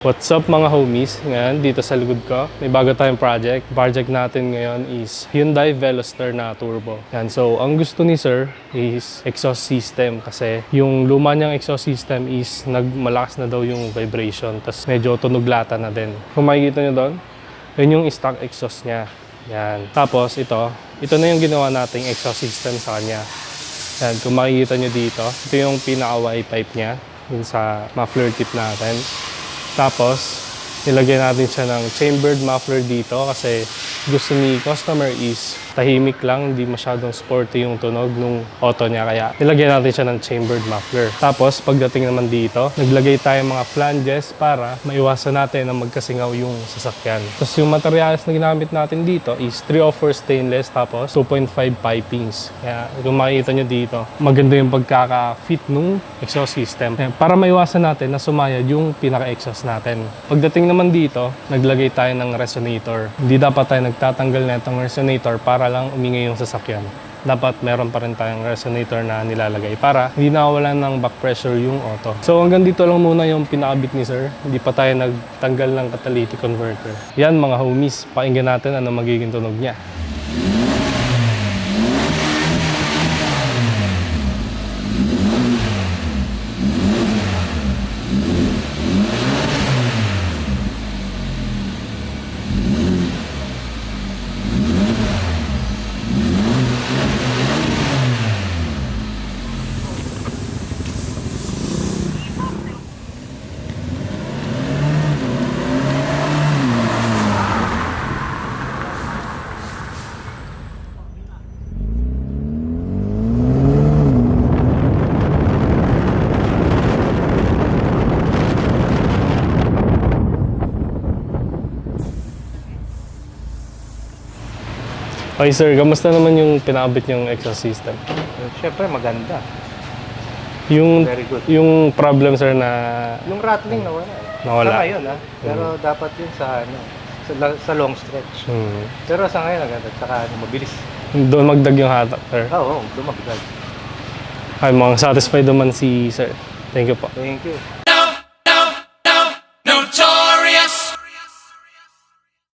What's up mga homies? Ngayon, dito sa likod ko, may bago tayong project. Project natin ngayon is Hyundai Veloster na turbo. Yan. So, ang gusto ni sir is exhaust system kasi yung luma niyang exhaust system is nagmalakas na daw yung vibration tapos medyo tunog lata na din. Kung makikita nyo doon, yun yung stock exhaust niya. Yan. Tapos ito na yung ginawa nating exhaust system sa kanya. Yan. Kung makikita nyo dito, ito yung pinaka-Y pipe niya yun sa muffler tip natin. Tapos, nilagyan natin siya ng chambered muffler dito kasi gusto ni customer is tahimik lang, hindi masyadong sporty yung tunog nung auto niya. Kaya nilagyan natin siya ng chambered muffler. Tapos, pagdating naman dito, naglagay tayo mga flanges para maiwasan natin na magkasingaw yung sasakyan. Tapos, yung materials na ginamit natin dito is 304 stainless tapos 2.5 pipings. Kaya, kung makikita nyo dito, maganda yung pagkaka-fit nung exhaust system. Kaya, para maiwasan natin na sumayad yung pinaka-exhaust natin. Pagdating naman dito, naglagay tayo ng resonator. Hindi dapat tayo nagtatanggal na itong resonator para lang umingay yung sasakyan. Dapat meron pa rin tayong resonator na nilalagay para hindi nawawalan ng back pressure yung auto. So hanggang dito lang muna yung pinakabit ni sir. Hindi pa tayo nagtanggal ng catalytic converter. Yan mga homies, pakinggan natin ano magiging tunog niya. Okay sir, kamusta naman yung pinakabit yung exhaust system? Siyempre maganda. Yung, Very good. yung problem sir na Yung rattling nawala. Nawala. Sa ngayon pero dapat yun sa sa long stretch. Pero sa ngayon agad at saka mabilis. doon magdag yung hatak sir. Oo, dumagdag. Ay, mga satisfied naman si sir. Thank you po. Thank you.